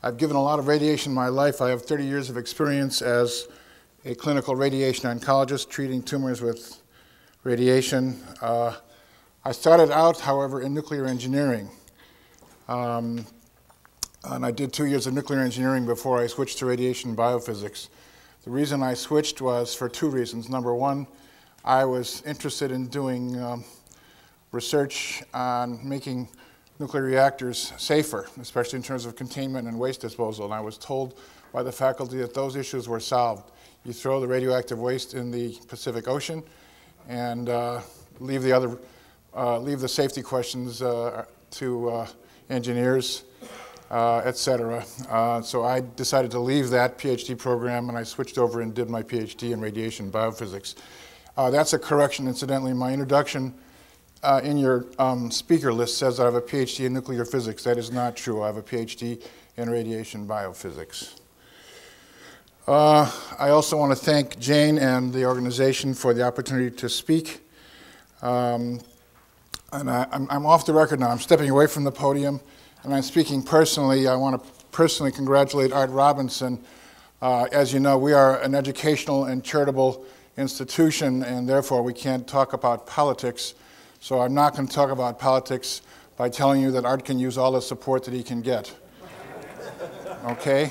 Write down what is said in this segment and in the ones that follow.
I've given a lot of radiation in my life. I have 30 years of experience as a clinical radiation oncologist treating tumors with radiation. I started out, however, in nuclear engineering. And I did 2 years of nuclear engineering before I switched to radiation biophysics. The reason I switched was for two reasons. Number one, I was interested in doing research on making nuclear reactors safer, especially in terms of containment and waste disposal. And I was told by the faculty that those issues were solved. You throw the radioactive waste in the Pacific Ocean and leave the safety questions to engineers, et cetera. So I decided to leave that PhD program, and I switched over and did my PhD in radiation biophysics. That's a correction, incidentally. My introduction in your speaker list says I have a PhD in nuclear physics. That is not true. I have a PhD in radiation biophysics. I also want to thank Jane and the organization for the opportunity to speak. And I'm off the record now. I'm stepping away from the podium, and I'm speaking personally. I want to personally congratulate Art Robinson. As you know, we are an educational and charitable institution, and therefore we can't talk about politics. So I'm not going to talk about politics by telling you that Art can use all the support that he can get. Okay?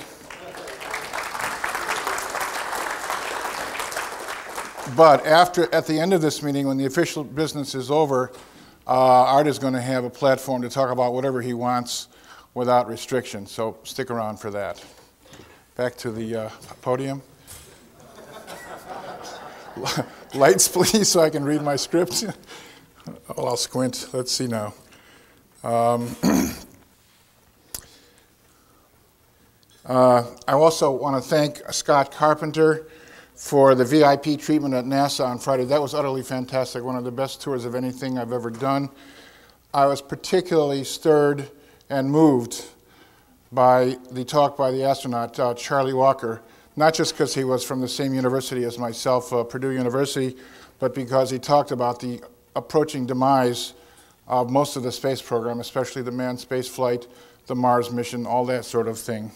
But at the end of this meeting, when the official business is over, Art is going to have a platform to talk about whatever he wants without restriction. So stick around for that. Back to the podium. Lights, please, so I can read my script. Well, I'll squint. Let's see now. I also want to thank Scott Carpenter for the VIP treatment at NASA on Friday. That was utterly fantastic, one of the best tours of anything I've ever done. I was particularly stirred and moved by the talk by the astronaut, Charlie Walker, not just because he was from the same university as myself, Purdue University, but because he talked about the approaching demise of most of the space program, especially the manned space flight, the Mars mission, all that sort of thing.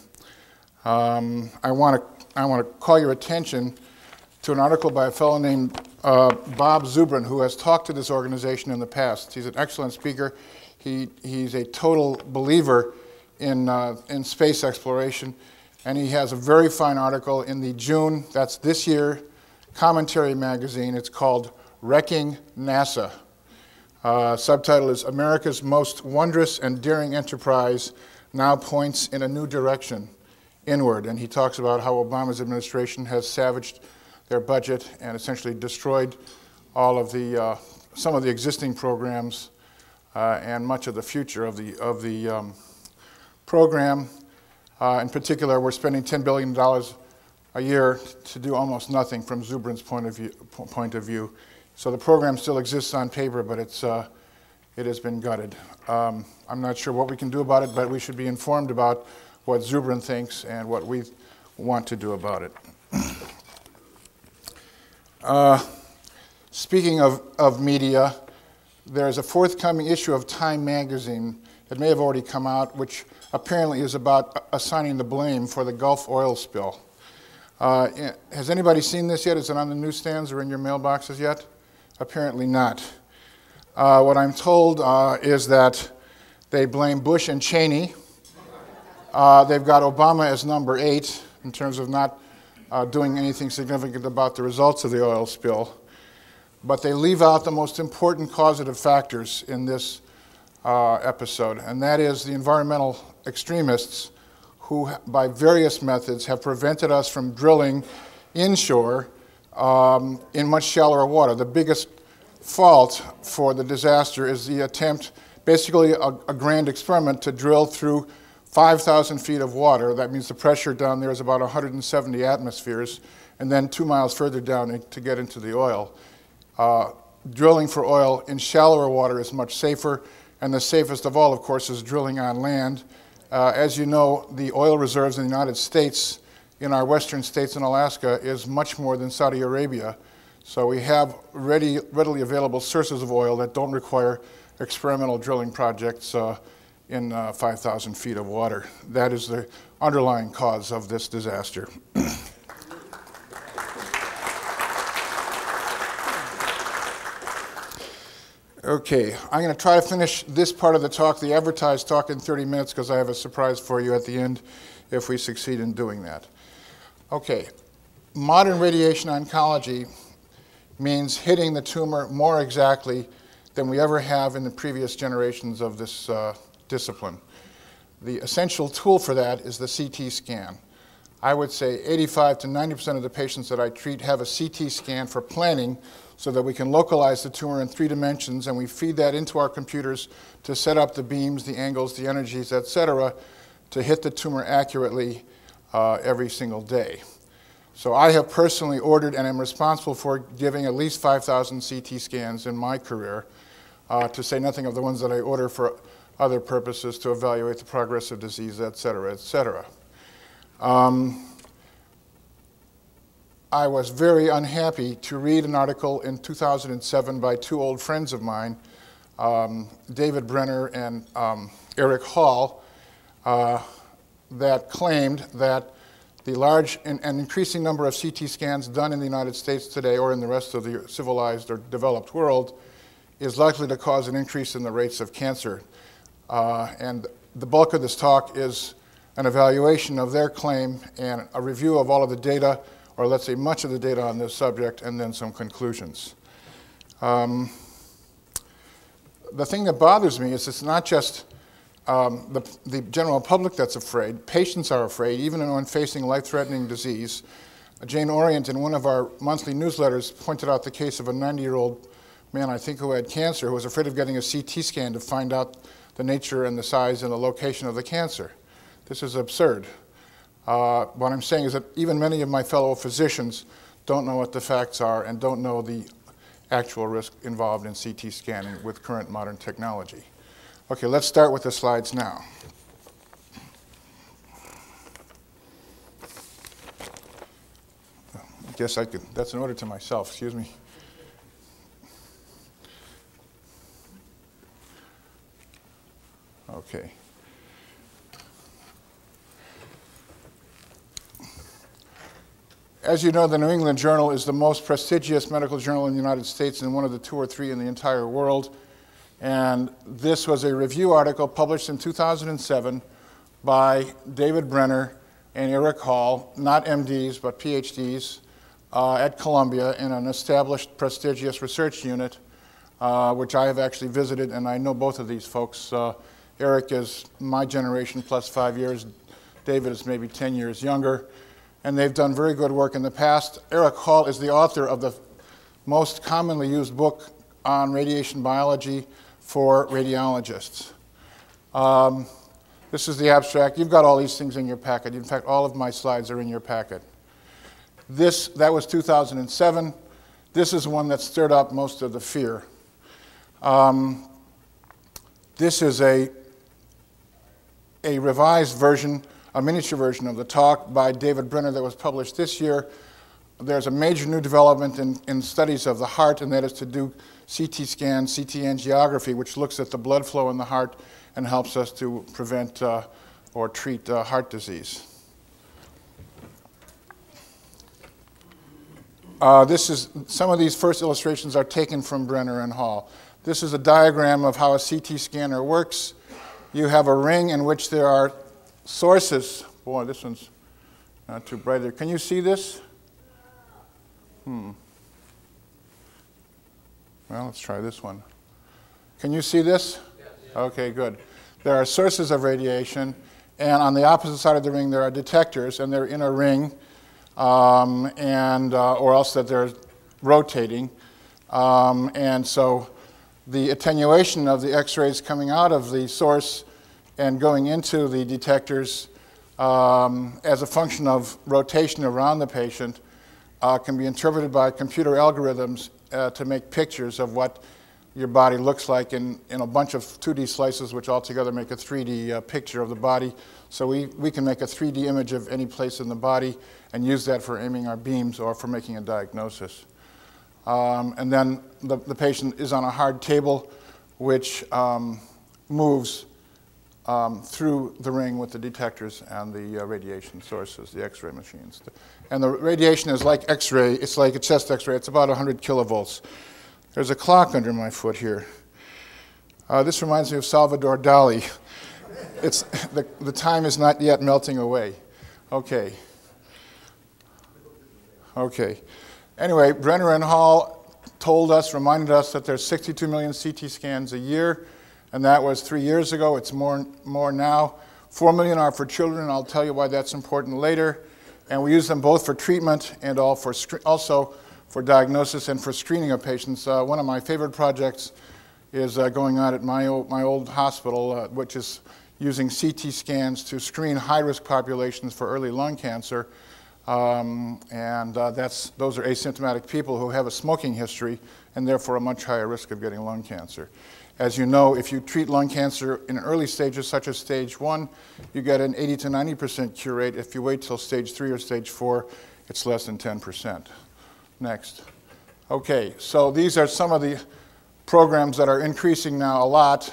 I want to call your attention to an article by a fellow named Bob Zubrin, who has talked to this organization in the past. He's an excellent speaker. He's a total believer in space exploration, and he has a very fine article in the June, that's this year, Commentary magazine. It's called Wrecking NASA. Subtitle is America's Most Wondrous and Daring Enterprise Now Points in a New Direction Inward. And he talks about how Obama's administration has savaged their budget and essentially destroyed all of the, some of the existing programs and much of the future of the program. In particular, we're spending $10 billion a year to do almost nothing from Zubrin's point of view. So the program still exists on paper, but it has been gutted. I'm not sure what we can do about it, but we should be informed about what Zubrin thinks and what we want to do about it. Speaking of media, there's a forthcoming issue of Time magazine that may have already come out, which apparently is about assigning the blame for the Gulf oil spill. Has anybody seen this yet? Is it on the newsstands or in your mailboxes yet? Apparently not. What I'm told is that they blame Bush and Cheney. They've got Obama as number 8 in terms of not doing anything significant about the results of the oil spill. But they leave out the most important causative factors in this episode, and that is the environmental extremists who, by various methods, have prevented us from drilling inshore in much shallower water. The biggest fault for the disaster is the attempt, basically a grand experiment, to drill through 5,000 feet of water. That means the pressure down there is about 170 atmospheres, and then 2 miles further down to get into the oil. Drilling for oil in shallower water is much safer, and the safest of all, of course, is drilling on land. As you know, the oil reserves in the United States, in our western states and Alaska, is much more than Saudi Arabia. So we have readily available sources of oil that don't require experimental drilling projects in 5,000 feet of water. That is the underlying cause of this disaster. Okay, I'm going to try to finish this part of the talk, the advertised talk, in 30 minutes because I have a surprise for you at the end if we succeed in doing that. Okay, modern radiation oncology means hitting the tumor more exactly than we ever have in the previous generations of this discipline. The essential tool for that is the CT scan. I would say 85 to 90% of the patients that I treat have a CT scan for planning so that we can localize the tumor in 3 dimensions, and we feed that into our computers to set up the beams, the angles, the energies, etc., to hit the tumor accurately every single day. So I have personally ordered and am responsible for giving at least 5,000 CT scans in my career, to say nothing of the ones that I order for other purposes to evaluate the progress of disease, etc., etc. I was very unhappy to read an article in 2007 by 2 old friends of mine, David Brenner and Eric Hall, that claimed that the large and increasing number of CT scans done in the United States today or in the rest of the civilized or developed world is likely to cause an increase in the rates of cancer. And the bulk of this talk is an evaluation of their claim and a review of all of the data, or let's say much of the data on this subject, and then some conclusions. The thing that bothers me is it's not just the general public that's afraid. Patients are afraid, even when facing life-threatening disease. Jane Orient, in one of our monthly newsletters, pointed out the case of a 90-year-old man, I think, who had cancer, who was afraid of getting a CT scan to find out the nature and the size and the location of the cancer. This is absurd. What I'm saying is that even many of my fellow physicians don't know what the facts are and don't know the actual risk involved in CT scanning with current modern technology. Okay, let's start with the slides now. I guess I could, that's an order to myself, excuse me. Okay. As you know, the New England Journal is the most prestigious medical journal in the United States and one of the 2 or 3 in the entire world. And this was a review article published in 2007 by David Brenner and Eric Hall, not MDs, but PhDs, at Columbia in an established prestigious research unit, which I have actually visited, and I know both of these folks. Eric is my generation plus 5 years. David is maybe 10 years younger. And they've done very good work in the past. Eric Hall is the author of the most commonly used book on radiation biology for radiologists. This is the abstract. You've got all these things in your packet. In fact, all of my slides are in your packet. That was 2007. This is one that stirred up most of the fear. This is a revised version, a miniature version of the talk by David Brenner that was published this year. There's a major new development in studies of the heart, and that is to do CT scan, CT angiography, which looks at the blood flow in the heart and helps us to prevent or treat heart disease. Some of these first illustrations are taken from Brenner and Hall. This is a diagram of how a CT scanner works. You have a ring in which there are sources. Boy, this one's not too bright there. Can you see this? Well, let's try this one. Can you see this? Yes. Okay, good. There are sources of radiation, and on the opposite side of the ring there are detectors, and they're in a ring, or else that they're rotating. And so the attenuation of the X-rays coming out of the source and going into the detectors as a function of rotation around the patient can be interpreted by computer algorithms to make pictures of what your body looks like in a bunch of 2D slices, which altogether make a 3D picture of the body. So we can make a 3D image of any place in the body and use that for aiming our beams or for making a diagnosis. And then the patient is on a hard table which moves through the ring with the detectors and the radiation sources, the X-ray machines. And the radiation is like X-ray. It's like a chest X-ray. It's about 100 kilovolts. There's a clock under my foot here. This reminds me of Salvador Dali. The time is not yet melting away. Okay. Okay. Anyway, Brenner and Hall reminded us that there's 62 million CT scans a year, and that was 3 years ago. It's more now. 4 million are for children, and I'll tell you why that's important later. And we use them both for treatment and also for diagnosis and for screening of patients. One of my favorite projects is going on at my old hospital, which is using CT scans to screen high-risk populations for early lung cancer. Those are asymptomatic people who have a smoking history and therefore a much higher risk of getting lung cancer. As you know, if you treat lung cancer in early stages, such as stage 1, you get an 80 to 90% cure rate. If you wait till stage 3 or stage 4, it's less than 10%. Next. Okay, so these are some of the programs that are increasing now a lot.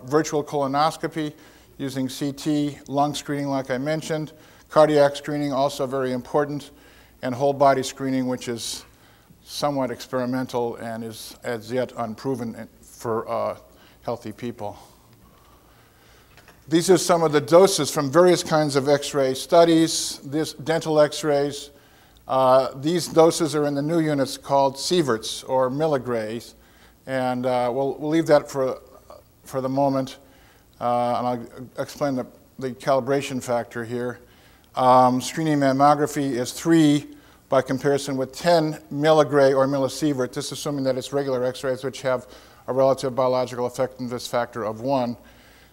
Virtual colonoscopy using CT, lung screening like I mentioned, cardiac screening also very important, and whole body screening, which is somewhat experimental and is as yet unproven for healthy people. These are some of the doses from various kinds of X-ray studies, dental X-rays. These doses are in the new units called sieverts or milligrays, and we'll leave that for the moment, and I'll explain the calibration factor here. Screening mammography is 3 by comparison with 10 milligray or millisievert, this assuming that it's regular X-rays which have a relative biological effectiveness factor of 1.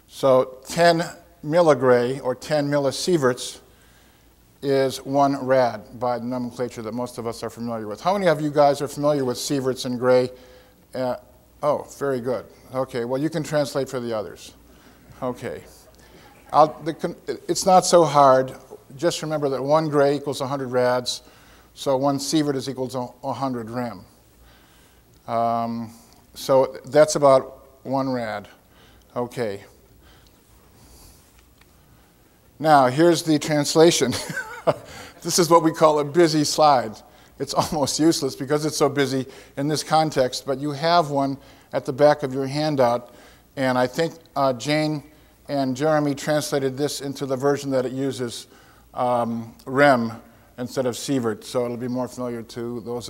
So 10 milligray or 10 millisieverts is 1 rad by the nomenclature that most of us are familiar with. How many of you guys are familiar with sieverts and gray? Oh, very good. Okay, well you can translate for the others. Okay. It's not so hard. Just remember that 1 gray equals 100 rads, so 1 sievert is equal to 100 rem. So that's about 1 rad. Okay. Now, here's the translation. This is what we call a busy slide. It's almost useless because it's so busy in this context, but you have one at the back of your handout, and I think Jane and Jeremy translated this into the version that it uses rem instead of sievert, so it'll be more familiar to those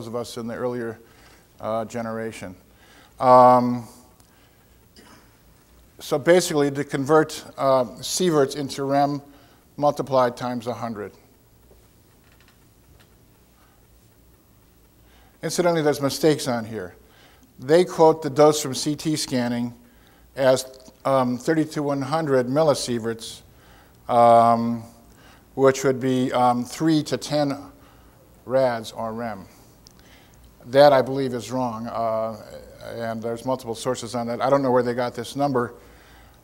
of us in the earlier generation. So basically, to convert sieverts into rem, multiplied times 100. Incidentally, there's mistakes on here. They quote the dose from CT scanning as 30 to 100 millisieverts, which would be 3 to 10 rads or rem. That, I believe, is wrong, and there's multiple sources on that. I don't know where they got this number.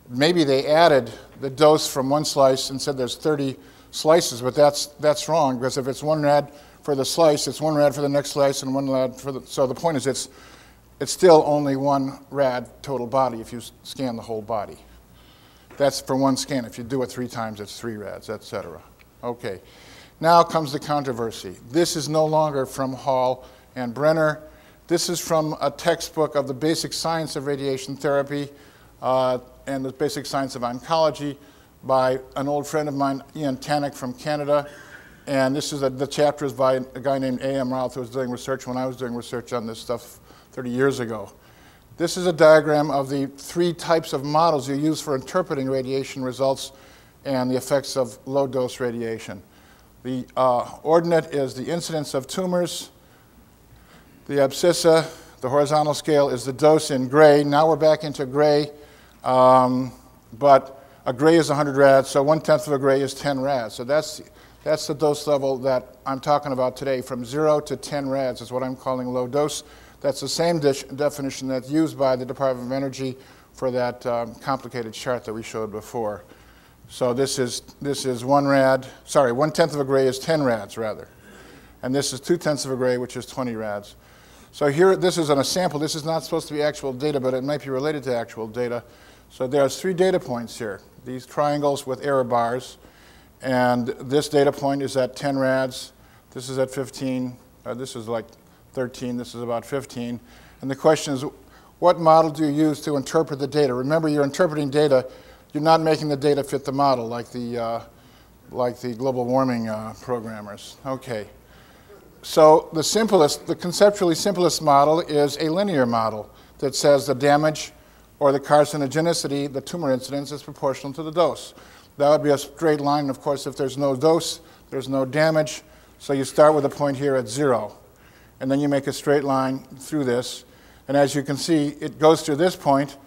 Maybe they added the dose from one slice and said there's 30 slices, but that's wrong, because if it's 1 rad for the slice, it's 1 rad for the next slice and 1 rad for the... So the point is it's still only 1 rad total body if you scan the whole body. That's for 1 scan. If you do it 3 times, it's 3 rads, etc. Okay. Now comes the controversy. This is no longer from Hall and Brenner. This is from a textbook of the basic science of radiation therapy and the basic science of oncology by an old friend of mine, Ian Tannock from Canada. And this is the chapter is by a guy named A.M. Routh, who was doing research when I was doing research on this stuff 30 years ago. This is a diagram of the 3 types of models you use for interpreting radiation results and the effects of low-dose radiation. The ordinate is the incidence of tumors. The abscissa, the horizontal scale, is the dose in gray. Now we're back into gray, but a gray is 100 rads, so 1/10 of a gray is 10 rads. So that's the dose level that I'm talking about today. From 0 to 10 rads is what I'm calling low dose. That's the same definition that's used by the Department of Energy for that complicated chart that we showed before. So this is 1 rad, sorry, 1/10 of a gray is 10 rads rather. And this is 2/10 of a gray, which is 20 rads. So here, this is on a sample. This is not supposed to be actual data, but it might be related to actual data. So there's 3 data points here, these triangles with error bars. And this data point is at 10 rads. This is at 15. This is like 13. This is about 15. And the question is, what model do you use to interpret the data? Remember, you're interpreting data. You're not making the data fit the model like the global warming programmers. Okay. So the conceptually simplest model is a linear model that says the damage or the carcinogenicity, the tumor incidence, is proportional to the dose. That would be a straight line. Of course, if there's no dose, there's no damage. So you start with a point here at 0. And then you make a straight line through this. And as you can see, it goes through this point.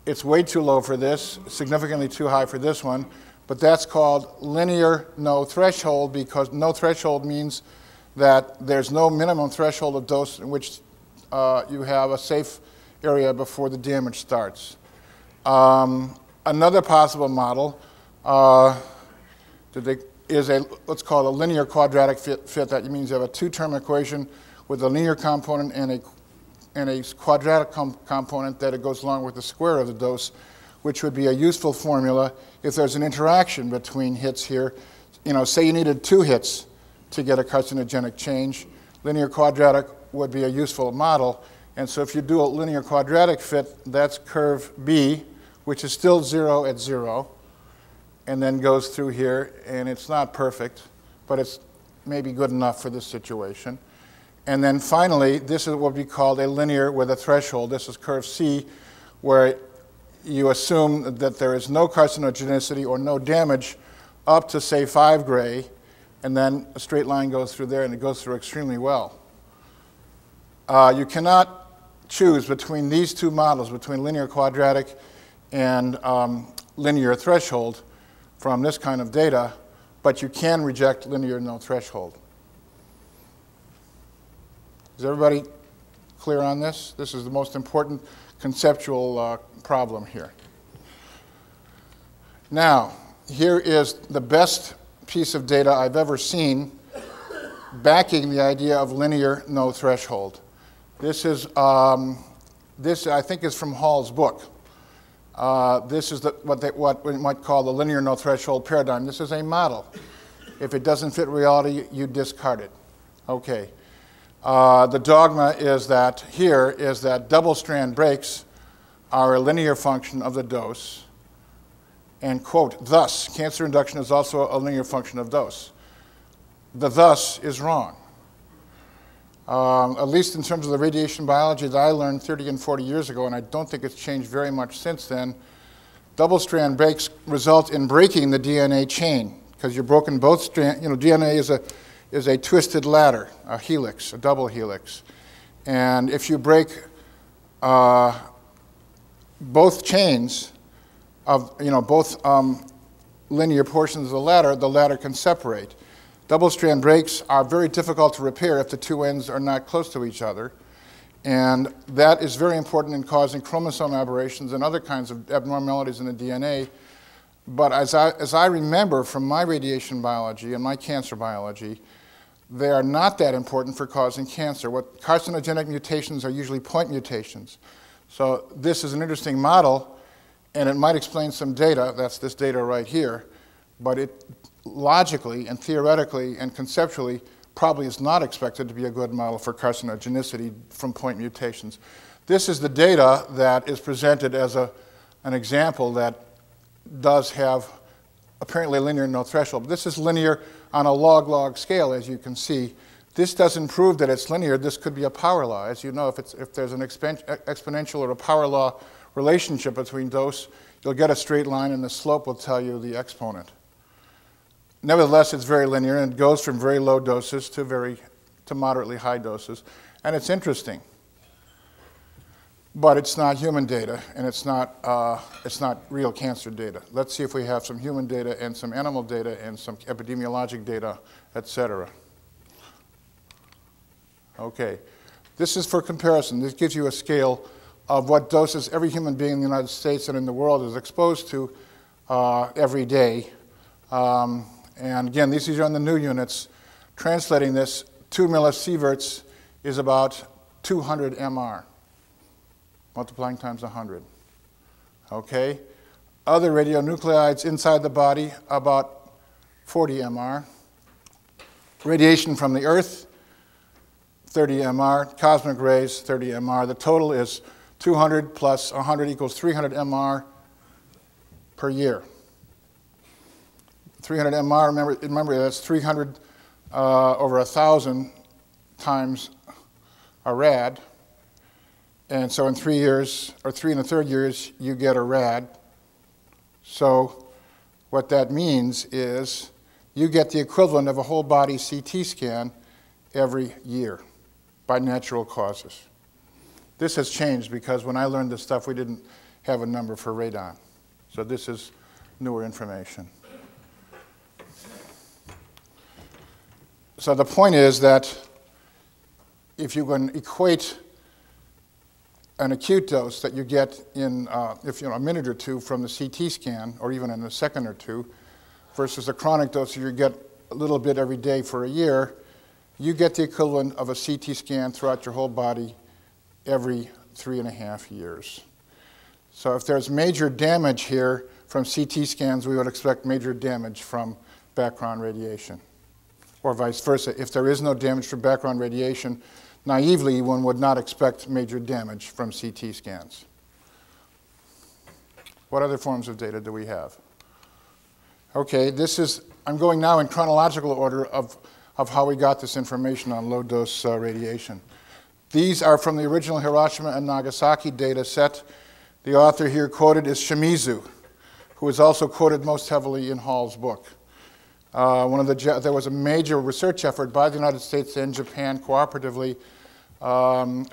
It's way too low for this, significantly too high for this one. But that's called linear no threshold, because no threshold means that there's no minimum threshold of dose in which you have a safe area before the damage starts. Another possible model is what's called a linear quadratic fit. That means you have a 2-term equation with a linear component and a quadratic component that it goes along with the square of the dose, which would be a useful formula if there's an interaction between hits here. You know, say you needed 2 hits to get a carcinogenic change. Linear quadratic would be a useful model. And so if you do a linear quadratic fit, that's curve B, which is still 0 at 0, and then goes through here. And it's not perfect, but it's maybe good enough for this situation. And then finally, this is what we call a linear with a threshold. This is curve C, where you assume that there is no carcinogenicity or no damage up to, say, 5 gray, and then a straight line goes through there, and it goes through extremely well. You cannot choose between these 2 models, between linear quadratic and linear threshold from this kind of data, but you can reject linear no threshold. Is everybody clear on this? This is the most important conceptual problem here. Now, here is the best piece of data I've ever seen backing the idea of linear no threshold. This is this I think is from Hall's book. This is what we might call the linear no threshold paradigm. This is a model. If it doesn't fit reality, you discard it. Okay. The dogma is that double-strand breaks are a linear function of the dose. And, quote, thus, cancer induction is also a linear function of dose. The thus is wrong. At least in terms of the radiation biology that I learned 30 and 40 years ago, and I don't think it's changed very much since then, double-strand breaks result in breaking the DNA chain, because you're broken both strands. You know, DNA is a twisted ladder, a helix, a double helix. And if you break both chains of, both linear portions of the ladder can separate. Double-strand breaks are very difficult to repair if the 2 ends are not close to each other. And that is very important in causing chromosome aberrations and other kinds of abnormalities in the DNA. But as I remember from my radiation biology and my cancer biology, they are not that important for causing cancer. What carcinogenic mutations are usually point mutations. So this is an interesting model, and it might explain some data. That's this data right here. But it logically and theoretically and conceptually probably is not expected to be a good model for carcinogenicity from point mutations. This is the data that is presented as an example that does have apparently linear no threshold. This is linear on a log-log scale, as you can see. This doesn't prove that it's linear. This could be a power law. As you know, if there's an exponential or a power law relationship between dose, you'll get a straight line, and the slope will tell you the exponent. Nevertheless, it's very linear, and it goes from very low doses to moderately high doses. And it's interesting. But it's not human data, and it's not real cancer data. Let's see if we have some human data and some animal data and some epidemiologic data, et cetera. Okay. This is for comparison. This gives you a scale of what doses every human being in the United States and in the world is exposed to every day. And again, these are on the new units. Translating this, 2 millisieverts is about 200 MR. Multiplying times 100. Okay? Other radionuclides inside the body, about 40 MR. Radiation from the Earth, 30 MR. Cosmic rays, 30 MR. The total is 200 plus 100 equals 300 MR per year. 300 MR, remember that's 300 over 1,000 times a rad. And so in 3 years, or 3 1/3 years, you get a rad. So what that means is you get the equivalent of a whole body CT scan every year by natural causes. This has changed because when I learned this stuff, we didn't have a number for radon. So this is newer information. So the point is that if you can equate an acute dose that you get in a minute or two from the CT scan, or even in a second or two, versus a chronic dose you get a little bit every day for a year, you get the equivalent of a CT scan throughout your whole body every 3.5 years. So if there's major damage here from CT scans, we would expect major damage from background radiation. Or vice versa. If there is no damage from background radiation, naively, one would not expect major damage from CT scans. What other forms of data do we have? Okay, I'm going now in chronological order of how we got this information on low-dose radiation. These are from the original Hiroshima and Nagasaki data set. The author here quoted is Shimizu, who is also quoted most heavily in Hall's book. There was a major research effort by the United States and Japan cooperatively.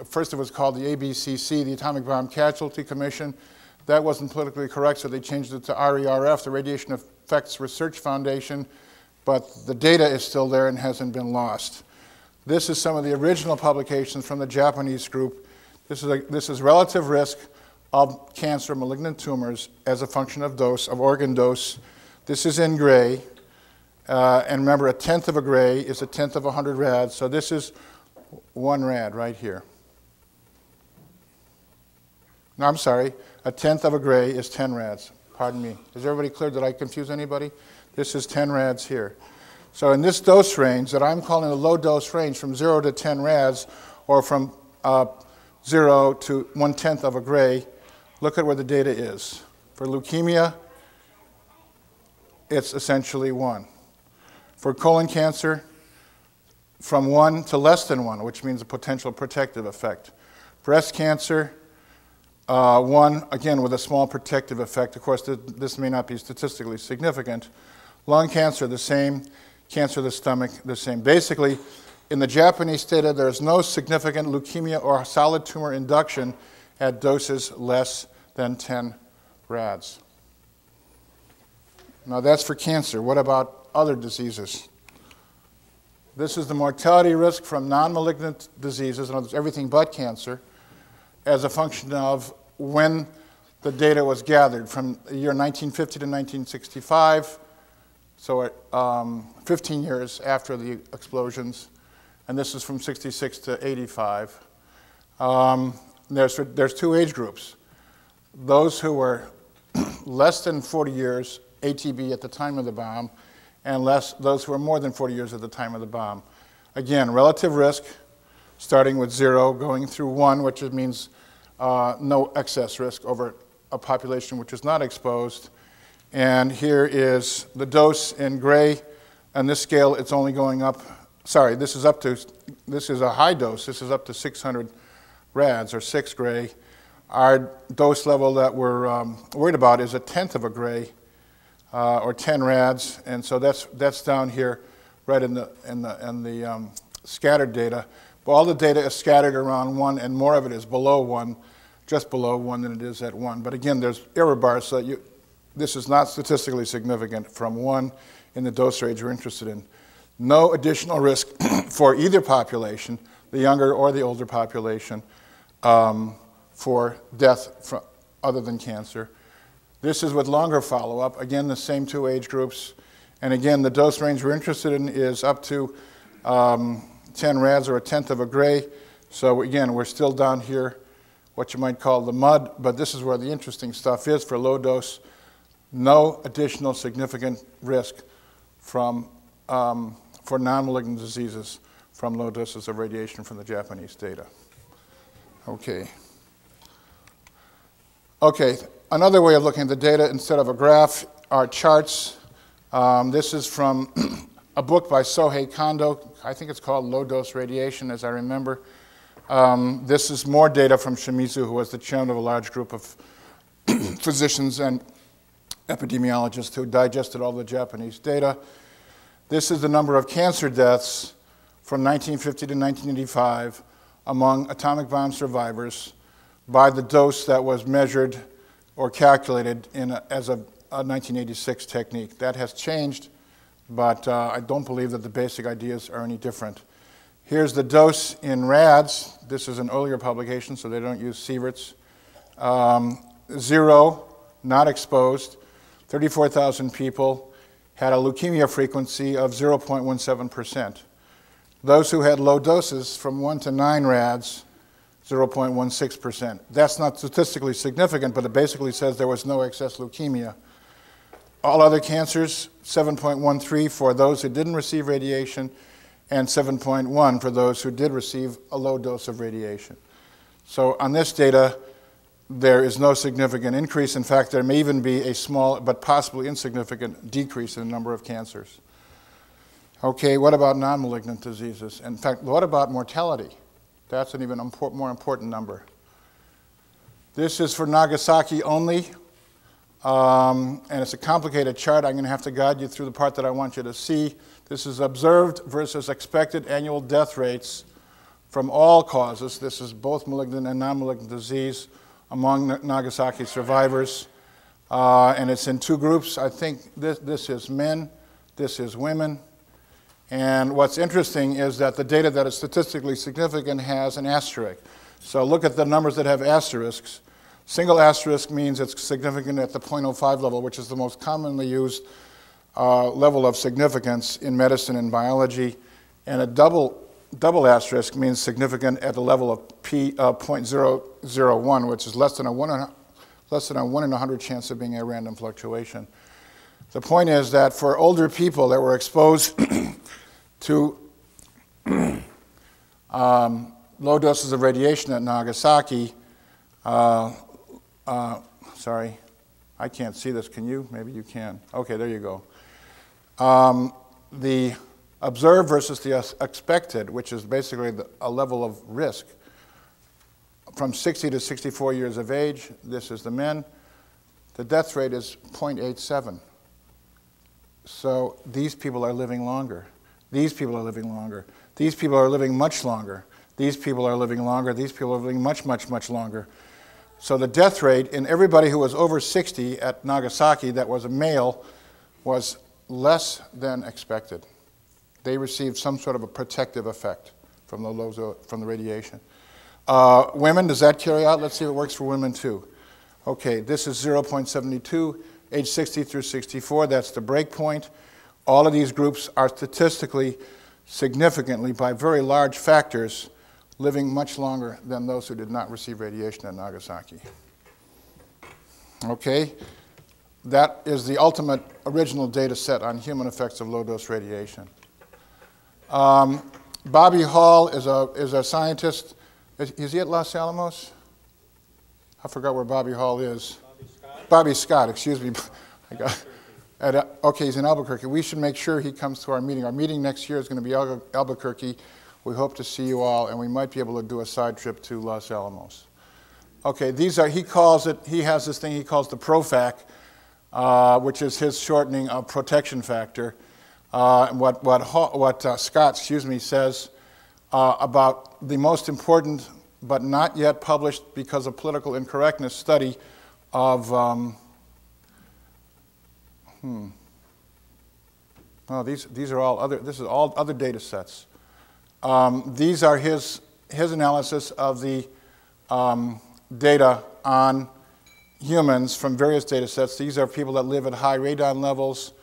First it was called the ABCC, the Atomic Bomb Casualty Commission. That wasn't politically correct, so they changed it to RERF, the Radiation Effects Research Foundation, but the data is still there and hasn't been lost. This is some of the original publications from the Japanese group. This is relative risk of cancer, malignant tumors as a function of dose, of organ dose. This is in gray. And remember, 1/10 of a gray is 1/10 of 100 rads, so this is 1 rad right here. No, I'm sorry, 1/10 of a gray is 10 rads. Pardon me. Is everybody clear? Did I confuse anybody? This is 10 rads here. So in this dose range that I'm calling the low dose range from 0 to 10 rads, or from 0 to 1/10 of a gray, look at where the data is. For leukemia, it's essentially 1. For colon cancer, from 1 to less than 1, which means a potential protective effect. Breast cancer, 1, again with a small protective effect. Of course, this may not be statistically significant. Lung cancer, the same. Cancer of the stomach, the same. Basically, in the Japanese data, there's no significant leukemia or solid tumor induction at doses less than 10 rads. Now that's for cancer. What about other diseases? This is the mortality risk from non-malignant diseases, in other words, everything but cancer, as a function of when the data was gathered from the year 1950 to 1965, so 15 years after the explosions, and this is from 66 to 85. There's 2 age groups. Those who were less than 40 years ATB at the time of the bomb, and those who are more than 40 years at the time of the bomb. Again, relative risk, starting with 0, going through 1, which means no excess risk over a population which is not exposed. And here is the dose in gray. On this scale, it's only going up. Sorry, this is a high dose. This is up to 600 rads, or 6 gray. Our dose level that we're worried about is 1/10 of a gray, or 10 rads, and so that's down here, right in the scattered data. But all the data is scattered around 1, and more of it is below 1, just below 1 than it is at 1. But again, there's error bars, so this is not statistically significant from 1 in the dose range we're interested in. No additional risk for either population, the younger or the older population, for death other than cancer. This is with longer follow-up. Again, the same 2 age groups. And again, the dose range we're interested in is up to 10 rads, or 1/10 of a gray. So again, we're still down here what you might call the mud, but this is where the interesting stuff is. For low dose, no additional significant risk from, for non-malignant diseases from low doses of radiation from the Japanese data. Okay. Okay, another way of looking at the data instead of a graph are charts. This is from a book by Sohei Kondo. I think it's called Low Dose Radiation, as I remember. This is more data from Shimizu, who was the chairman of a large group of physicians and epidemiologists who digested all the Japanese data. This is the number of cancer deaths from 1950 to 1985 among atomic bomb survivors by the dose that was measured or calculated as a 1986 technique. That has changed, but I don't believe that the basic ideas are any different. Here's the dose in rads. This is an earlier publication, so they don't use sieverts. 0, not exposed. 34,000 people had a leukemia frequency of 0.17%. Those who had low doses from 1 to 9 rads, 0.16%. That's not statistically significant, but it basically says there was no excess leukemia. All other cancers, 7.13 for those who didn't receive radiation, and 7.1 for those who did receive a low dose of radiation. So on this data, there is no significant increase. In fact, there may even be a small but possibly insignificant decrease in the number of cancers. Okay, what about non-malignant diseases? In fact, what about mortality? That's an even more important number. This is for Nagasaki only, and it's a complicated chart. I'm going to have to guide you through the part that I want you to see. This is observed versus expected annual death rates from all causes. This is both malignant and non-malignant disease among Nagasaki survivors. And it's in two groups. I think this is men, this is women. And what's interesting is that the data that is statistically significant has an asterisk. So look at the numbers that have asterisks. Single asterisk means it's significant at the 0.05 level, which is the most commonly used level of significance in medicine and biology. And a double asterisk means significant at the level of 0.001, which is less than a 1 in 100 chance of being a random fluctuation. The point is that for older people that were exposed to low doses of radiation at Nagasaki, sorry, I can't see this. Can you? Maybe you can. Okay, there you go. The observed versus the expected, which is basically a level of risk, from 60 to 64 years of age, this is the men, the death rate is 0.87. So these people are living longer. These people are living longer. These people are living much longer. These people are living longer. These people are living much, much, much longer. So the death rate in everybody who was over 60 at Nagasaki that was a male was less than expected. They received some sort of a protective effect from the radiation. Women, does that carry out? Let's see if it works for women too. Okay, this is 0.72, age 60 through 64, that's the break point. All of these groups are statistically, significantly, by very large factors, living much longer than those who did not receive radiation at Nagasaki. Okay, that is the ultimate original data set on human effects of low-dose radiation. Bobby Hall is a scientist. Is he at Los Alamos? I forgot where Bobby Hall is. Bobby Scott, excuse me. Okay, he's in Albuquerque. We should make sure he comes to our meeting. Our meeting next year is going to be Albuquerque. We hope to see you all, and we might be able to do a side trip to Los Alamos. Okay, these are, he has this thing he calls the PROFAC, which is his shortening of protection factor. What Scott, says about the most important but not yet published because of political incorrectness study of, these are all other, this is all other data sets. These are his analysis of the data on humans from various data sets. These are people that live at high radon levels.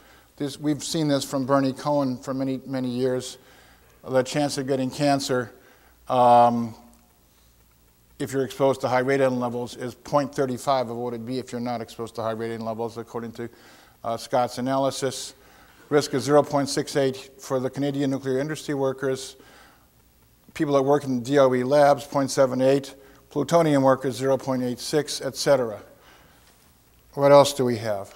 We've seen this from Bernie Cohen for many, many years. The chance of getting cancer if you're exposed to high radiation levels is 0.35 of what it would be if you're not exposed to high radiation levels, according to Scott's analysis. Risk is 0.68 for the Canadian nuclear industry workers. People that work in DOE labs, 0.78. Plutonium workers, 0.86, et cetera. What else do we have?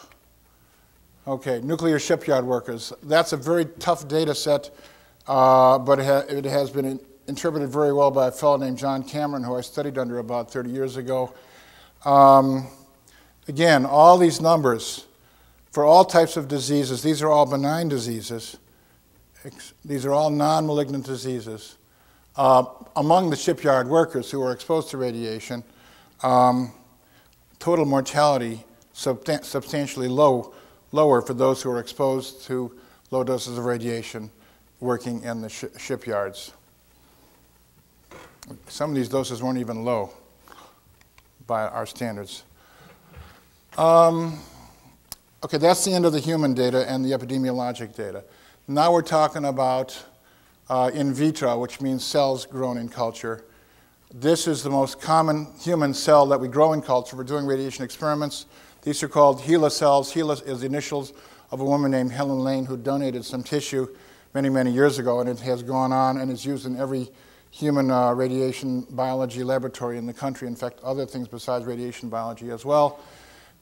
Okay, nuclear shipyard workers. That's a very tough data set, but it has been interpreted very well by a fellow named John Cameron, who I studied under about 30 years ago. Again, all these numbers for all types of diseases, these are all benign diseases. These are all non-malignant diseases. Among the shipyard workers who are exposed to radiation, total mortality substantially lower for those who are exposed to low doses of radiation working in the shipyards. Some of these doses weren't even low by our standards. Okay, that's the end of the human data and the epidemiologic data. Now we're talking about in vitro, which means cells grown in culture. This is the most common human cell that we grow in culture. We're doing radiation experiments. These are called HeLa cells. HeLa is the initials of a woman named Helen Lane who donated some tissue many, many years ago, and it has gone on and is used in every human radiation biology laboratory in the country. In fact, other things besides radiation biology as well.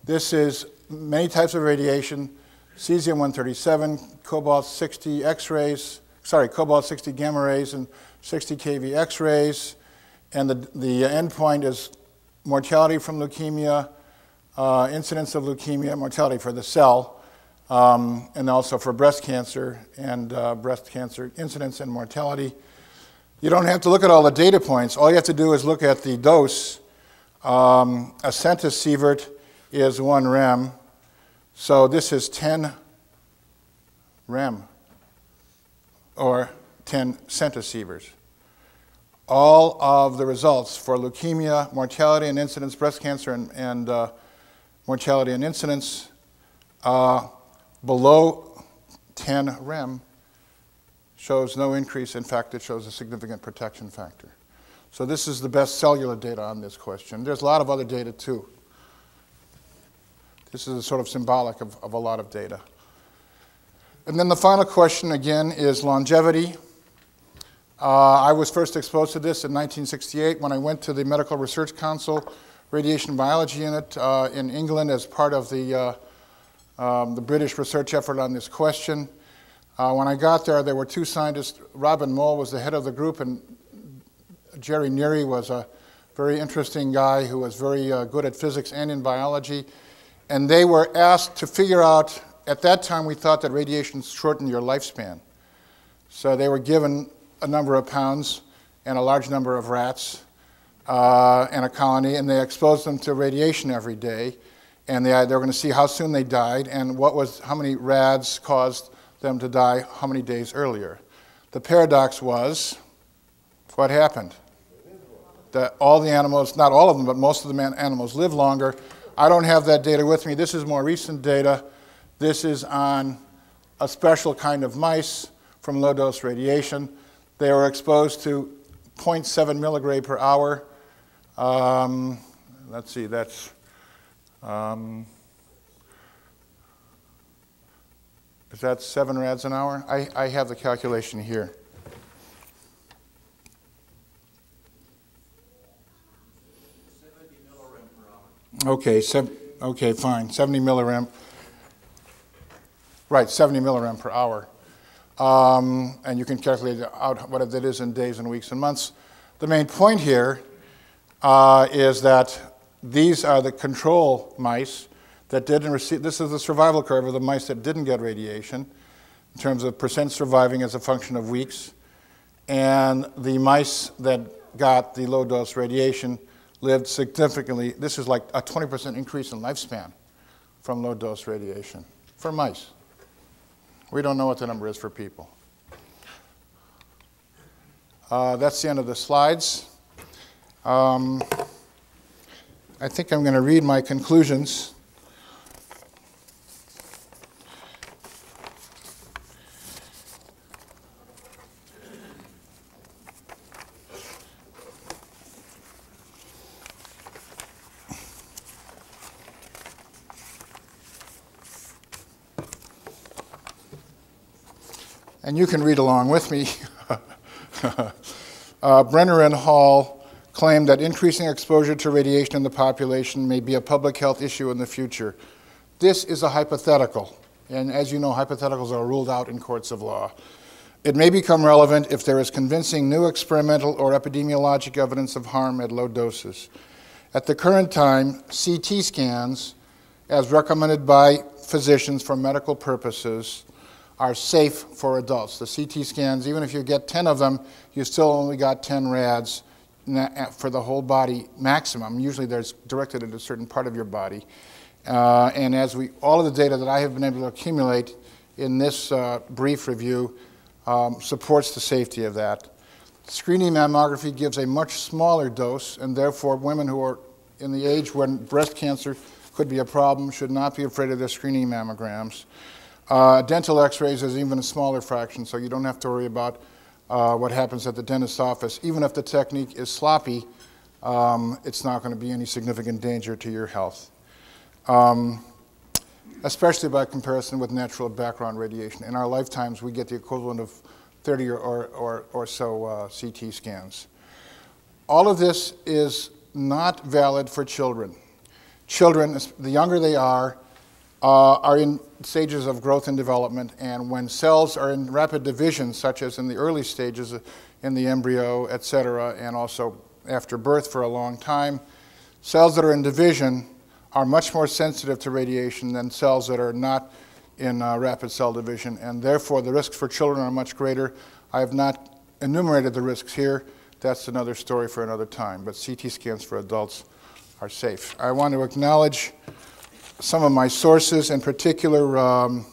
This is many types of radiation, cesium-137, cobalt-60 X-rays, cobalt-60 gamma rays and 60 kV X-rays. And the endpoint is mortality from leukemia, incidence of leukemia, mortality for the cell, and also for breast cancer and breast cancer incidence and mortality. You don't have to look at all the data points. All you have to do is look at the dose. A centisievert is 1 rem. So this is 10 rem, or 10 centisieverts. All of the results for leukemia, mortality and incidence, breast cancer and mortality and incidence below 10 rem shows no increase. In fact, it shows a significant protection factor. So this is the best cellular data on this question. There's a lot of other data too. This is sort of symbolic of a lot of data. And then the final question, again, is longevity. I was first exposed to this in 1968 when I went to the Medical Research Council Radiation Biology Unit in England as part of the British research effort on this question. When I got there were two scientists. Robin Moll was the head of the group, and Jerry Neary was a very interesting guy who was very good at physics and in biology. And they were asked to figure out, at that time we thought that radiation shortened your lifespan. So they were given a number of pounds and a large number of rats and a colony, and they exposed them to radiation every day. And they were going to see how soon they died and how many rads caused them to die how many days earlier. The paradox was, what happened? That all the animals, not all of them, but most of the animals live longer. I don't have that data with me. This is more recent data. This is on a special kind of mice from low-dose radiation. They were exposed to 0.7 milligray per hour. Let's see, that's, is that 7 rads an hour? I have the calculation here. Okay, okay, fine, 70 millirem. Right, 70 millirem per hour. And you can calculate out what that is in days and weeks and months. The main point here is that these are the control mice that didn't receive, this is the survival curve of the mice that didn't get radiation in terms of percent surviving as a function of weeks. And the mice that got the low dose radiation lived significantly. This is like a 20% increase in lifespan from low dose radiation for mice. We don't know what the number is for people. That's the end of the slides. I think I'm going to read my conclusions. and you can read along with me. Brenner and Hall claimed that increasing exposure to radiation in the population may be a public health issue in the future. This is a hypothetical, and as you know, hypotheticals are ruled out in courts of law. It may become relevant if there is convincing new experimental or epidemiologic evidence of harm at low doses. At the current time, CT scans, as recommended by physicians for medical purposes, are safe for adults. The CT scans, even if you get 10 of them, you still only got 10 rads for the whole body maximum. Usually there's directed at a certain part of your body. And as all of the data that I have been able to accumulate in this brief review supports the safety of that. Screening mammography gives a much smaller dose, and therefore women who are in the age when breast cancer could be a problem should not be afraid of their screening mammograms. Dental x-rays is even a smaller fraction, so you don't have to worry about what happens at the dentist's office. Even if the technique is sloppy, it's not going to be any significant danger to your health, especially by comparison with natural background radiation. In our lifetimes, we get the equivalent of 30 or so CT scans. All of this is not valid for children. Children, the younger they are in stages of growth and development, and when cells are in rapid division, such as in the early stages in the embryo, et cetera, and also after birth for a long time, cells that are in division are much more sensitive to radiation than cells that are not in rapid cell division, and therefore the risks for children are much greater. I have not enumerated the risks here. That's another story for another time, but CT scans for adults are safe. I want to acknowledge some of my sources, in particular Bob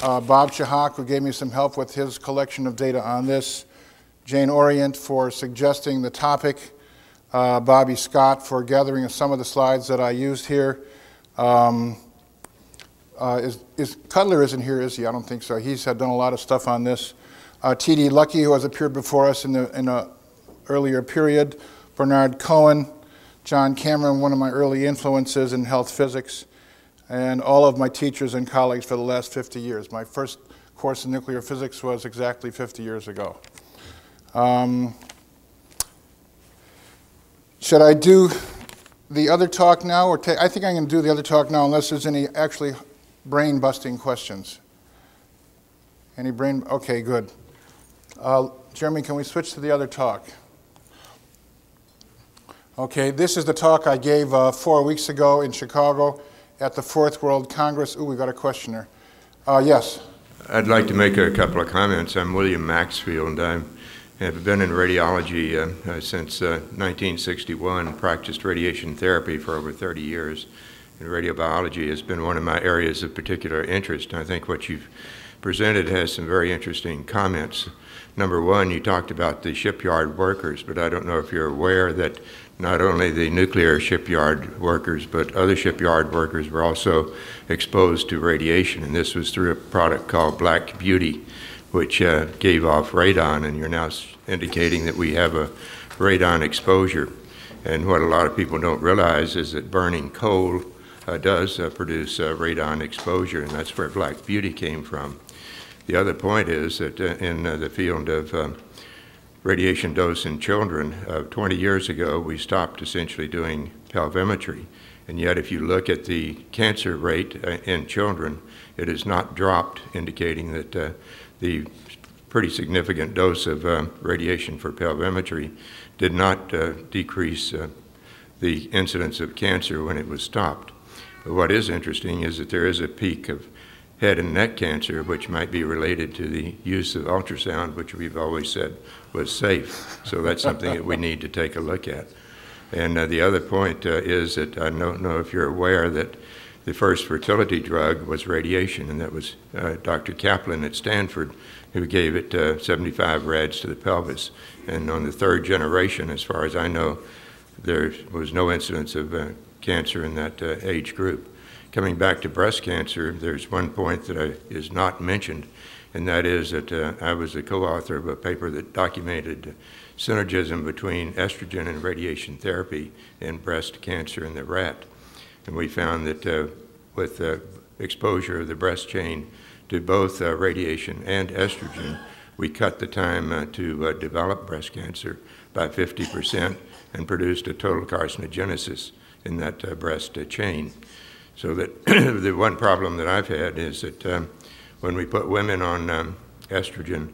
Chahak, who gave me some help with his collection of data on this, Jane Orient for suggesting the topic, Bobby Scott for gathering some of the slides that I used here. Cutler isn't here, is he? I don't think so. He's done a lot of stuff on this. T.D. Lucky, who has appeared before us in an earlier period. Bernard Cohen, John Cameron, one of my early influences in health physics, and all of my teachers and colleagues for the last 50 years. My first course in nuclear physics was exactly 50 years ago. Should I do the other talk now, or I think I'm going to do the other talk now unless there's any actually brain-busting questions. Any brain? Okay, good. Jeremy, can we switch to the other talk? Okay, this is the talk I gave 4 weeks ago in Chicago at the Fourth World Congress. Ooh, we got a questioner. Yes? I'd like to make a couple of comments. I'm William Maxfield. I have been in radiology since 1961, practiced radiation therapy for over 30 years. And radiobiology has been one of my areas of particular interest. I think what you've presented has some very interesting comments. Number one, you talked about the shipyard workers, but I don't know if you're aware that not only the nuclear shipyard workers, but other shipyard workers were also exposed to radiation, and this was through a product called Black Beauty, which gave off radon, and you're now indicating that we have a radon exposure. And what a lot of people don't realize is that burning coal does produce radon exposure, and that's where Black Beauty came from. The other point is that in the field of radiation dose in children, 20 years ago we stopped essentially doing pelvimetry, and yet if you look at the cancer rate in children, it has not dropped, indicating that the pretty significant dose of radiation for pelvimetry did not decrease the incidence of cancer when it was stopped. But what is interesting is that there is a peak of head and neck cancer, which might be related to the use of ultrasound, which we've always said was safe. So that's something that we need to take a look at. And the other point is that I don't know if you're aware that the first fertility drug was radiation, and that was Dr. Kaplan at Stanford, who gave it 75 rads to the pelvis. And on the third generation, as far as I know, there was no incidence of cancer in that age group. Coming back to breast cancer, there's one point that is not mentioned, and that is that I was the co-author of a paper that documented synergism between estrogen and radiation therapy in breast cancer in the rat. And we found that with exposure of the breast chain to both radiation and estrogen, we cut the time to develop breast cancer by 50% and produced a total carcinogenesis in that breast chain. So that the one problem that I've had is that when we put women on estrogen,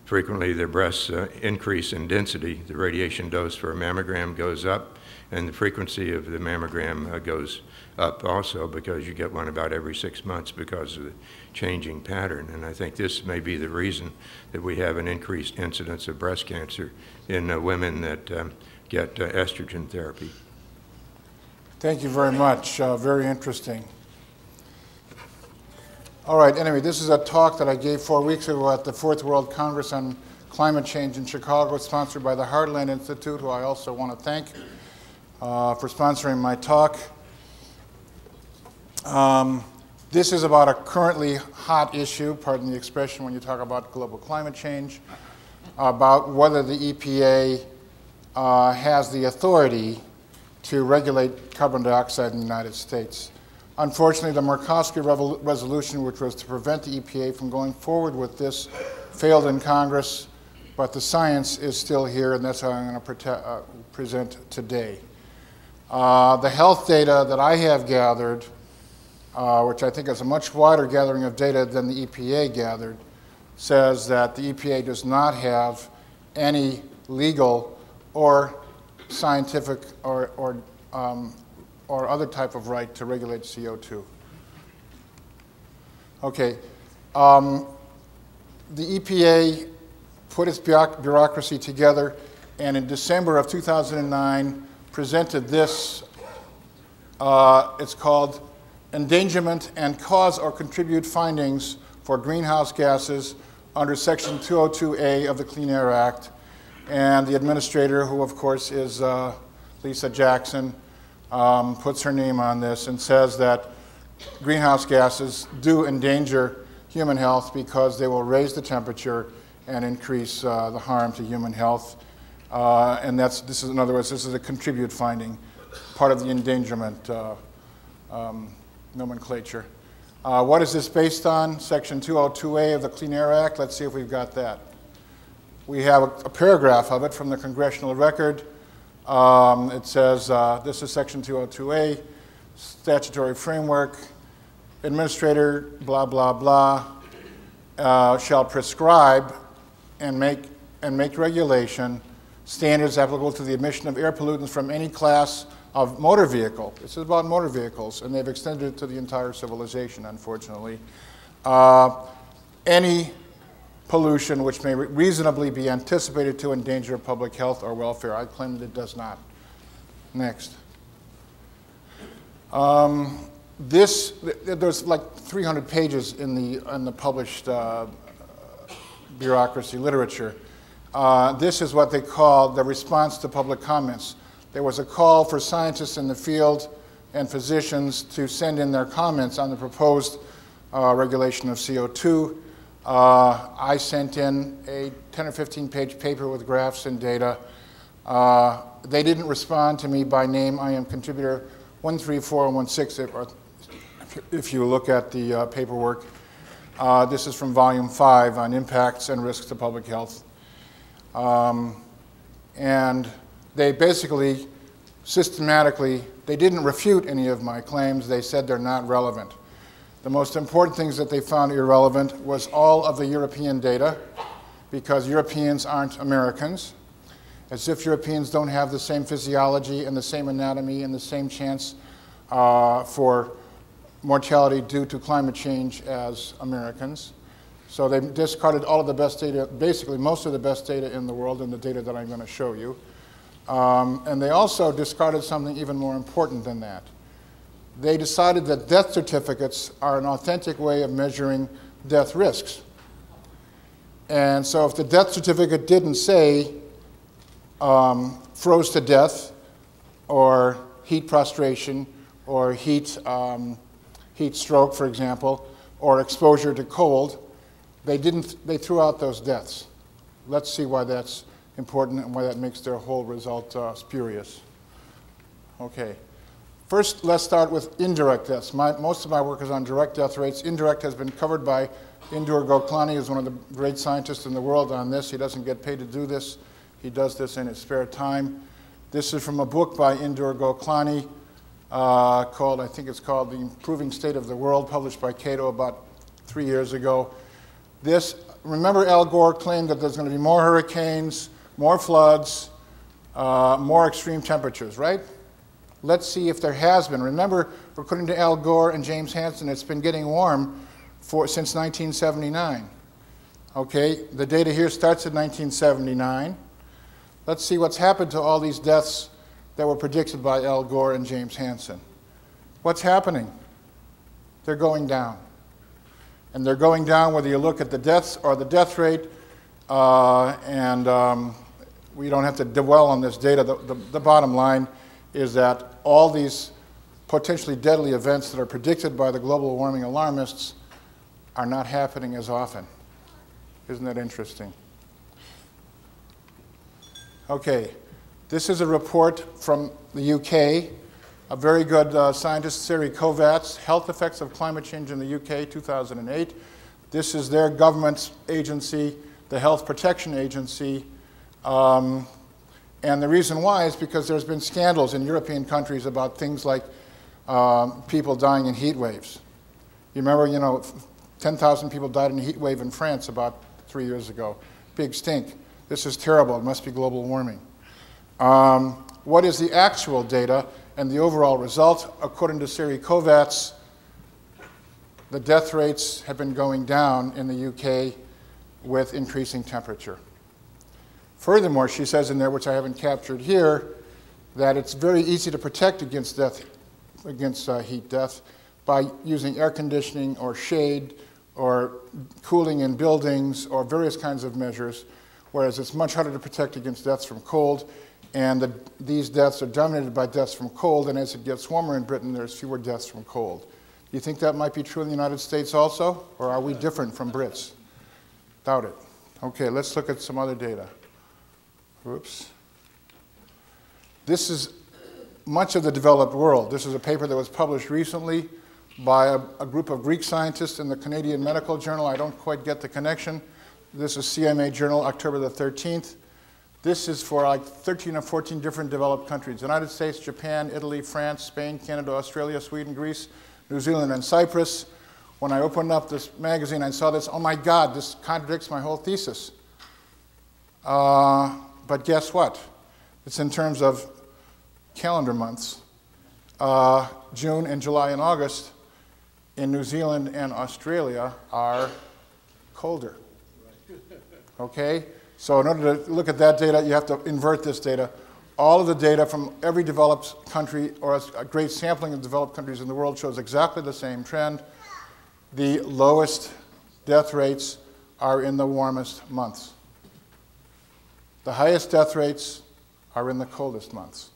frequently their breasts increase in density. The radiation dose for a mammogram goes up, and the frequency of the mammogram goes up also, because you get one about every 6 months because of the changing pattern. And I think this may be the reason that we have an increased incidence of breast cancer in women that get estrogen therapy. Thank you very much. Very interesting. All right, anyway, this is a talk that I gave 4 weeks ago at the Fourth World Congress on Climate Change in Chicago, sponsored by the Heartland Institute, who I also want to thank for sponsoring my talk. This is about a currently hot issue, pardon the expression when you talk about global climate change, about whether the EPA has the authority to regulate carbon dioxide in the United States. Unfortunately, the Maccabee resolution, which was to prevent the EPA from going forward with this, failed in Congress, but the science is still here, and that's how I'm going to present today. The health data that I have gathered, which I think is a much wider gathering of data than the EPA gathered, says that the EPA does not have any legal or scientific or other type of right to regulate CO2. Okay, the EPA put its bureaucracy together, and in December of 2009 presented this. It's called Endangerment and Cause or Contribute Findings for Greenhouse Gases under Section 202A of the Clean Air Act. And the administrator, who of course is Lisa Jackson, puts her name on this and says that greenhouse gases do endanger human health because they will raise the temperature and increase the harm to human health. And this is, in other words, this is a contribute finding, part of the endangerment nomenclature. What is this based on? Section 202A of the Clean Air Act. Let's see if we've got that. We have a paragraph of it from the congressional record. It says, this is Section 202A, statutory framework, administrator, blah, blah, blah, shall prescribe and make regulation standards applicable to the emission of air pollutants from any class of motor vehicle. This is about motor vehicles, and they've extended it to the entire civilization, unfortunately. Any pollution which may reasonably be anticipated to endanger public health or welfare. I claim that it does not. Next. There's like 300 pages in the published bureaucracy literature. This is what they call the response to public comments. There was a call for scientists in the field and physicians to send in their comments on the proposed regulation of CO2. I sent in a 10 or 15 page paper with graphs and data. They didn't respond to me by name. I am contributor 134 and 16 if you look at the paperwork. This is from volume 5 on impacts and risks to public health. And they basically, systematically, they didn't refute any of my claims. They said they're not relevant. The most important things that they found irrelevant was all of the European data, because Europeans aren't Americans, as if Europeans don't have the same physiology and the same anatomy and the same chance for mortality due to climate change as Americans. So they discarded all of the best data, basically most of the best data in the world, and the data that I'm going to show you. And they also discarded something even more important than that. They decided that death certificates are an authentic way of measuring death risks. And so if the death certificate didn't say froze to death, or heat prostration, or heat stroke, for example, or exposure to cold, they threw out those deaths. Let's see why that's important and why that makes their whole result spurious. Okay. First, let's start with indirect deaths. Most of my work is on direct death rates. Indirect has been covered by Indur Goklani, who's one of the great scientists in the world on this. He doesn't get paid to do this. He does this in his spare time. This is from a book by Indur Goklani called, I think it's called The Improving State of the World, published by Cato about 3 years ago. Remember Al Gore claimed that there's going to be more hurricanes, more floods, more extreme temperatures, right? Let's see if there has been. Remember, according to Al Gore and James Hansen, it's been getting warm since 1979. Okay, the data here starts in 1979. Let's see what's happened to all these deaths that were predicted by Al Gore and James Hansen. What's happening? They're going down. And they're going down whether you look at the deaths or the death rate, we don't have to dwell on this data. The bottom line is that all these potentially deadly events that are predicted by the global warming alarmists are not happening as often. Isn't that interesting? Okay, this is a report from the UK. A very good scientist, Siri Kovacs, Health Effects of Climate Change in the UK, 2008. This is their government's agency, the Health Protection Agency. And the reason why is because there's been scandals in European countries about things like people dying in heat waves. You remember, 10,000 people died in a heat wave in France about 3 years ago. Big stink. This is terrible. It must be global warming. What is the actual data and the overall result? According to Siri Kovacs, the death rates have been going down in the UK with increasing temperature. Furthermore, she says in there, which I haven't captured here, that it's very easy to protect against heat death by using air conditioning or shade or cooling in buildings or various kinds of measures, whereas it's much harder to protect against deaths from cold. And these deaths are dominated by deaths from cold, and as it gets warmer in Britain, there's fewer deaths from cold. Do you think that might be true in the United States also, or are we different from Brits? Doubt it. Okay, let's look at some other data. Oops. This is much of the developed world. This is a paper that was published recently by a group of Greek scientists in the Canadian Medical Journal. I don't quite get the connection. This is CMA Journal, October the 13th. This is for like 13 or 14 different developed countries: United States, Japan, Italy, France, Spain, Canada, Australia, Sweden, Greece, New Zealand, and Cyprus. When I opened up this magazine, I saw this. Oh my God, this contradicts my whole thesis. But guess what? It's in terms of calendar months. June and July and August in New Zealand and Australia are colder. Okay? So in order to look at that data, you have to invert this data. All of the data from every developed country, or a great sampling of developed countries in the world, shows exactly the same trend. The lowest death rates are in the warmest months. The highest death rates are in the coldest months.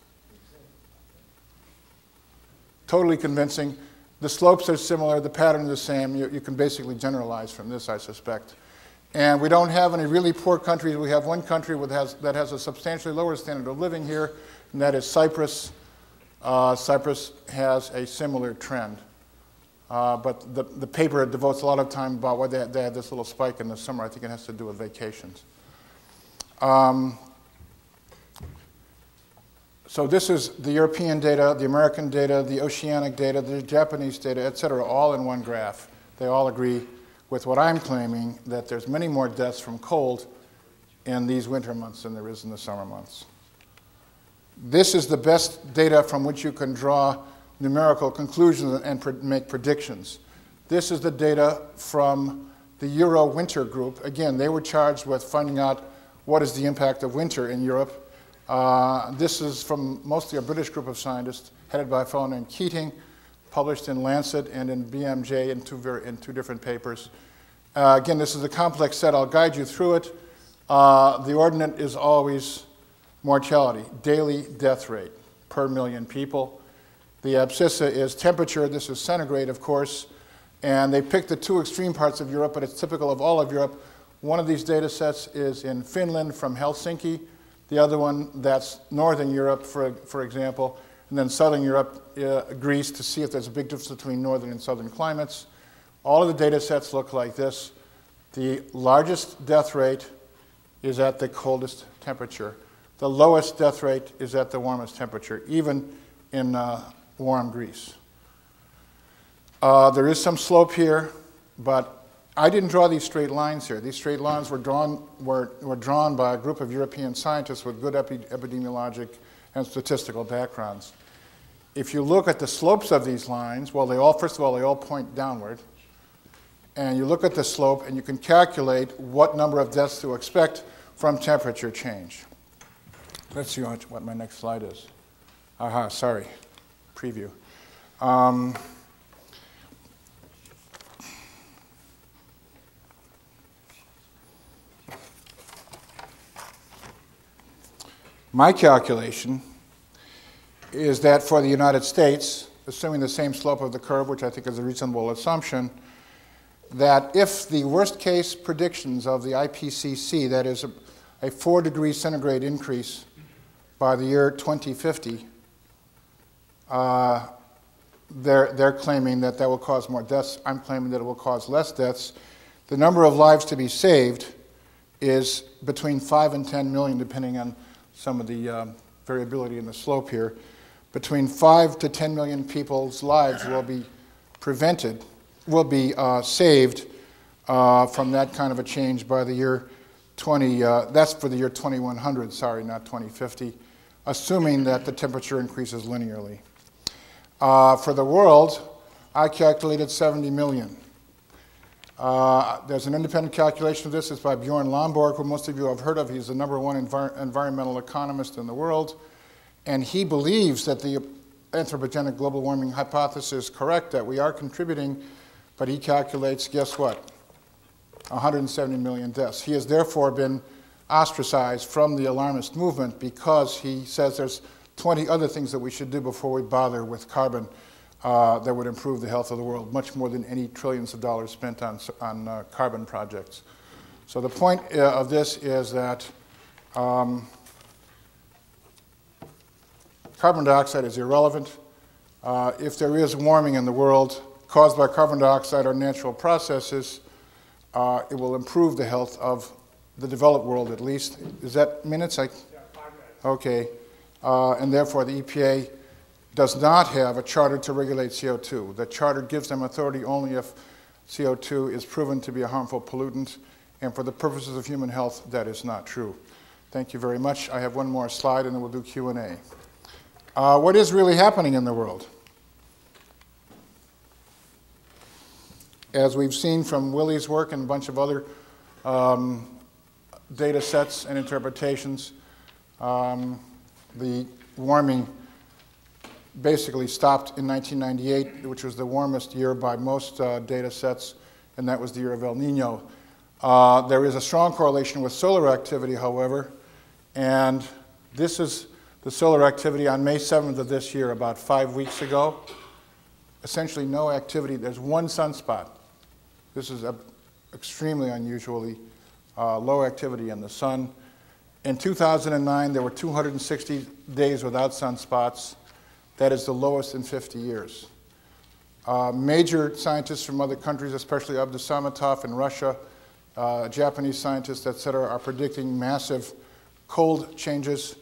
Totally convincing. The slopes are similar, the pattern is the same. You can basically generalize from this, I suspect. And we don't have any really poor countries. We have one country that has a substantially lower standard of living here, and that is Cyprus. Cyprus has a similar trend. But the paper devotes a lot of time about why they had this little spike in the summer. I think it has to do with vacations. So this is the European data, the American data, the oceanic data, the Japanese data, et cetera, all in one graph. They all agree with what I'm claiming, that there's many more deaths from cold in these winter months than there is in the summer months. This is the best data from which you can draw numerical conclusions and make predictions. This is the data from the Euro Winter Group. Again, they were charged with finding out what is the impact of winter in Europe. This is from mostly a British group of scientists headed by a fellow named Keating, published in Lancet and in BMJ in two different papers. Again, this is a complex set. I'll guide you through it. The ordinate is always mortality, daily death rate per million people. The abscissa is temperature. This is centigrade, of course. And they picked the two extreme parts of Europe, but it's typical of all of Europe. One of these data sets is in Finland from Helsinki. The other one, that's Northern Europe, for example. and then southern Europe, Greece, to see if there's a big difference between northern and southern climates. All of the data sets look like this. The largest death rate is at the coldest temperature. The lowest death rate is at the warmest temperature, even in warm Greece. There is some slope here, but I didn't draw these straight lines here. These straight lines were drawn by a group of European scientists with good epidemiologic and statistical backgrounds. If you look at the slopes of these lines, well, first of all, they all point downward. And you look at the slope, and you can calculate what number of deaths to expect from temperature change. Let's see what my next slide is. Aha, sorry, preview. My calculation is that for the United States, assuming the same slope of the curve, which I think is a reasonable assumption, that if the worst case predictions of the IPCC, that is a 4 degrees centigrade increase by the year 2050, they're claiming that will cause more deaths. I'm claiming that it will cause less deaths. The number of lives to be saved is between 5 and 10 million, depending on some of the variability in the slope here. Between 5 to 10 million people's lives will be saved from that kind of a change by the year that's for the year 2100, sorry, not 2050, assuming that the temperature increases linearly. For the world, I calculated 70 million. There's an independent calculation of this. It's by Bjorn Lomborg, who most of you have heard of. He's the #1 environmental economist in the world. And he believes that the anthropogenic global warming hypothesis is correct, that we are contributing, but he calculates, guess what? 170 million deaths. He has therefore been ostracized from the alarmist movement because he says there's 20 other things that we should do before we bother with carbon that would improve the health of the world, much more than any trillions of dollars spent on carbon projects. So the point of this is that carbon dioxide is irrelevant. If there is warming in the world caused by carbon dioxide or natural processes, it will improve the health of the developed world at least. Is that minutes? Yeah, 5 minutes. Okay. And therefore the EPA does not have a charter to regulate CO2. The charter gives them authority only if CO2 is proven to be a harmful pollutant, and for the purposes of human health, that is not true. Thank you very much. I have one more slide, and then we'll do Q&A. What is really happening in the world? As we've seen from Willie's work and a bunch of other data sets and interpretations, the warming basically stopped in 1998, which was the warmest year by most data sets, and that was the year of El Nino. There is a strong correlation with solar activity, however, and this is the solar activity on May 7th of this year, about 5 weeks ago. Essentially no activity. There's one sunspot. This is extremely unusually low activity in the sun. In 2009, there were 260 days without sunspots. That is the lowest in 50 years. Major scientists from other countries, especially Abdus Samatov in Russia, Japanese scientists, et cetera, are predicting massive cold changes.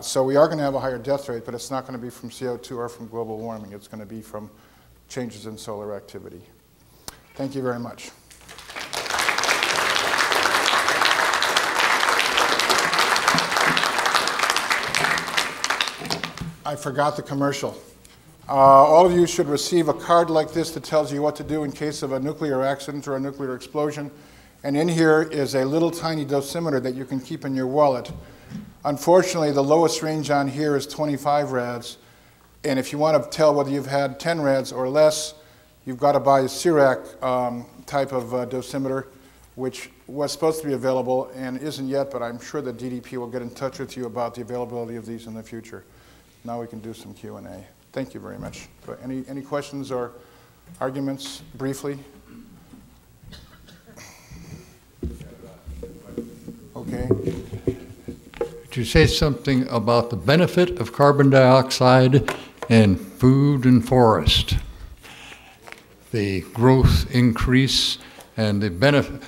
So we are going to have a higher death rate, but it's not going to be from CO2 or from global warming. It's going to be from changes in solar activity. Thank you very much. I forgot the commercial. All of you should receive a card like this that tells you what to do in case of a nuclear accident or a nuclear explosion. And in here is a little tiny dosimeter that you can keep in your wallet. Unfortunately, the lowest range on here is 25 rads. And if you want to tell whether you've had 10 rads or less, you've got to buy a CIRAC type of dosimeter, which was supposed to be available and isn't yet, but I'm sure that DDP will get in touch with you about the availability of these in the future. Now we can do some Q&A. Thank you very much. Any questions or arguments, briefly? Okay. Could you say something about the benefit of carbon dioxide in food and forest? The growth increase and the benefit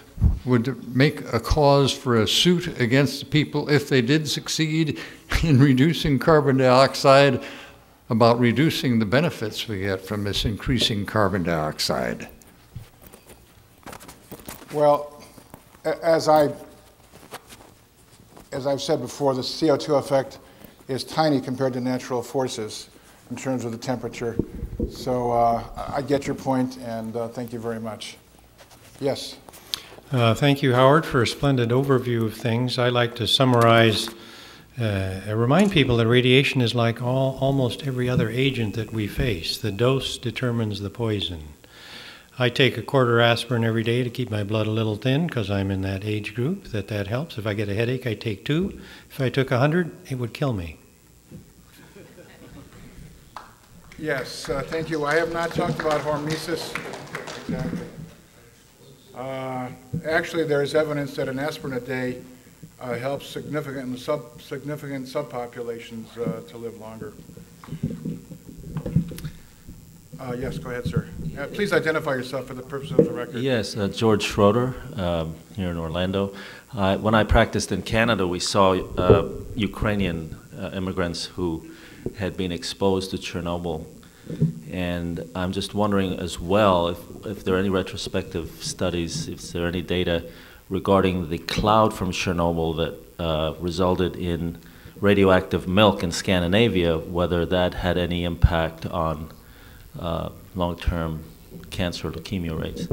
would make a cause for a suit against the people if they did succeed in reducing carbon dioxide, about reducing the benefits we get from this increasing carbon dioxide. Well, as I've said before, the CO2 effect is tiny compared to natural forces in terms of the temperature. So I get your point, and thank you very much. Yes? Thank you, Howard, for a splendid overview of things. I like to summarize, remind people that radiation is like almost every other agent that we face. The dose determines the poison. I take a quarter aspirin every day to keep my blood a little thin because I'm in that age group that helps. If I get a headache, I take 2. If I took 100, it would kill me. Yes, thank you. I have not talked about hormesis. Exactly. Actually, there is evidence that an aspirin a day helps significant subpopulations to live longer. Yes, go ahead, sir. Please identify yourself for the purposes of the record. Yes, George Schroeder, here in Orlando. When I practiced in Canada, we saw Ukrainian immigrants who had been exposed to Chernobyl. And I'm just wondering as well if there are any retrospective studies, if there are any data regarding the cloud from Chernobyl that resulted in radioactive milk in Scandinavia, whether that had any impact on long-term cancer or leukemia rates.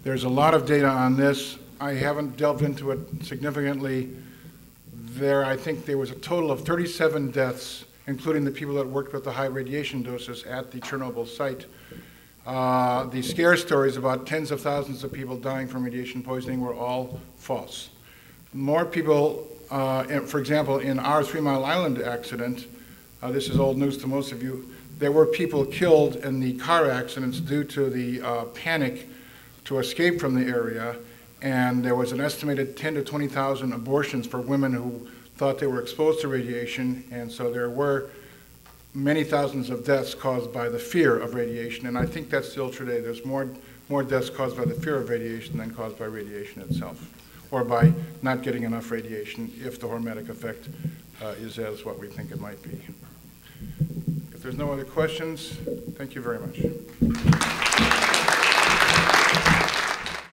There's a lot of data on this. I haven't delved into it significantly. I think there was a total of 37 deaths, including the people that worked with the high radiation doses at the Chernobyl site. The scare stories about tens of thousands of people dying from radiation poisoning were all false. More people, for example, in our 3 Mile Island accident, this is old news to most of you, there were people killed in the car accidents due to the panic to escape from the area, and there was an estimated 10 to 20,000 abortions for women who thought they were exposed to radiation, and so there were many thousands of deaths caused by the fear of radiation, and I think that's still true today. There's more deaths caused by the fear of radiation than caused by radiation itself, or by not getting enough radiation if the hormetic effect is as what we think it might be. If there's no other questions, thank you very much.